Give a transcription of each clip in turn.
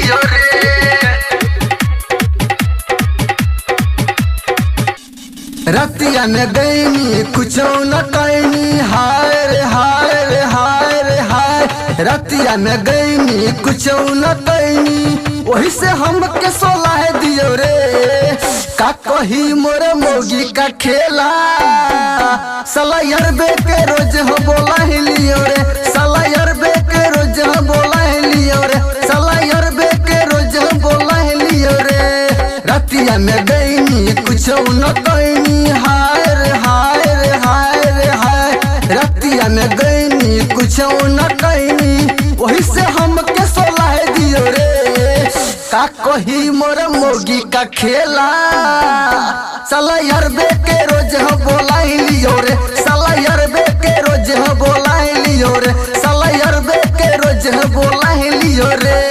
लियो रे। रतिया में गईनी कुछ न कैनी, हाय रे हाय रे हाय रे हाय। रतिया में गईनी कुछ न कैनी, वही से हमके सोलाह दियो रे। का कही मोरे मोगी का खेला, साला यरबे के रोज हो बोला ही लियो रे। साला यरबे के रोज हो बोला ही लियो रे। साला यरबे के रोज हो बोला ही लियो रे। रतिया में गईनी कुछ न कैनी, हाय रे हाय रे हाय रे हाय। रतिया में गईनी कुछ न कैनी, वही से हमके सोलाह दियो रे। का कही मोर मोगी का खेला, साला यरबे के रोज हो बोला ही लियो रे। साला यरबे के रोज हो बोला ही लियो रे। साला यरबे के रोज हो बोला ही लियो रे।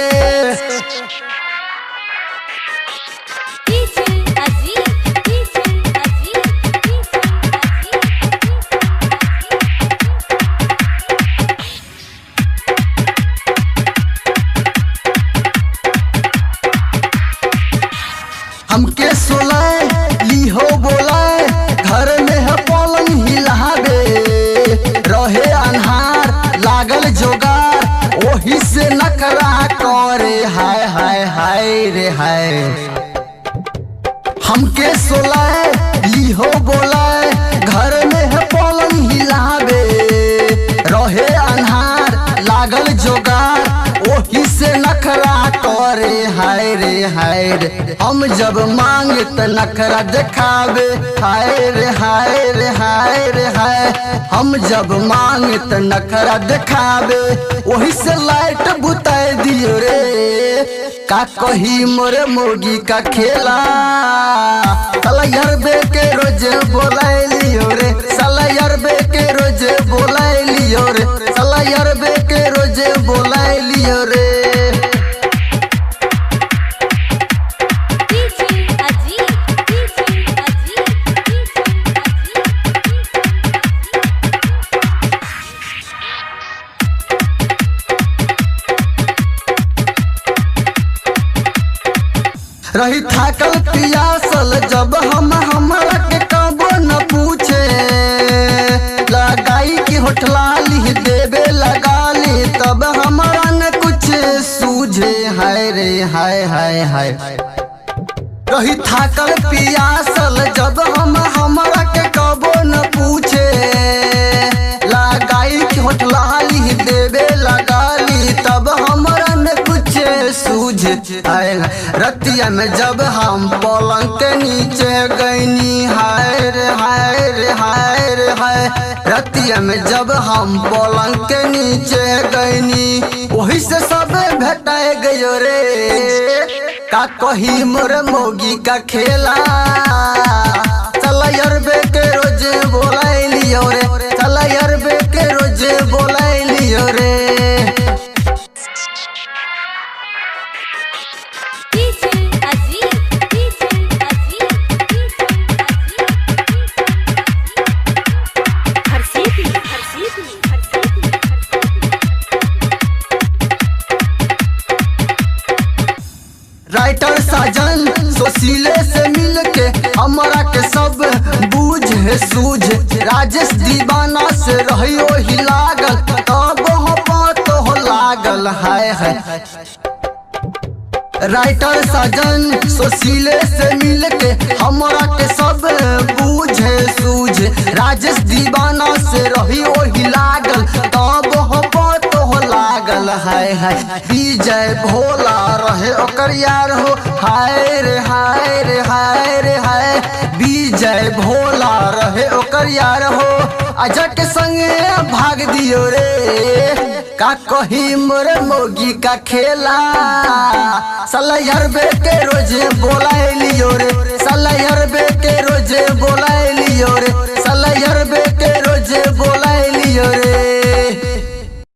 हमके सोलाए ली हो बोलाए, घर में है पलंग हिलावे। रहे अन्हार लागल जोगार, वही से नखरा करे, हाय हाय हाय रे हाय। हमके सोलाए ली हो बोलाए, घर में है पलंग हिलावे। रहे अन्हार लागल जोगार, वही से नखरा करे, हाय रे हाय रे। हम जब मांगे त नखरा दिखावे, हाय रे हाय रे हाय रे हाय। हम जब मांगे त नखरा दिखावे, वही से लाइट बुताए दियो रे। का कही मोरे मोगी का खेला, साला यरबे के रोज बोलाए लियो रे। साला यरबे के रोज बोलाए लियो रे। साला यरबे के रोज बोलाए लियो रे। रही थाकल पियासल जब हमरा के कबो न पूछे। लगाई की होठला ली देवे लगाली, तब हमारा न कुछ सूझे, हाय रे हाय हाय हाय। रही थाकल पियासल जब हमरा के कबो न पूछे। लगाई की होठला ली देवे लगाली, तब हमारा न कुछ सूझे, हाय। रतिया में जब हम पलंग के नीचे गईनी, हाय रे हाय रे हाय रे हाय। रतिया में जब हम पलंग के नीचे गईनी, वही से सब भेटाए गयो रे। का कही मोर मोगी का खेला, साला यरबे के रोज बोलाए लियो रे। साला यरबे के रोज बोलाए लियो रे। राइटर साजन सोशीले से मिलके हमरा के सब बूझे सूझे। राजेश दीवाना से रहियो ही लागल, तब हो बात हो लागल, हाय हाय। राइटर साजन सोशीले से मिलके हमरा के सब बूझे सूझे। राजेश दीवाना से रहियो ही लागल, तब हो बात हो लागल, हाय हाय। विजय भोला रहे ओकर यार हो, हाय रे हाय रे हाय रे हाय। विजय भोला रहे ओकर यार हो, अजय के संगे भाग दियो रे। का कही मोरे मोगी का खेला, साला यरबे के रोज बोलाए लियो रे। साला यरबे के रोज बोलाए लियो रे। साला यरबे के रोज बोलाए लियो रे।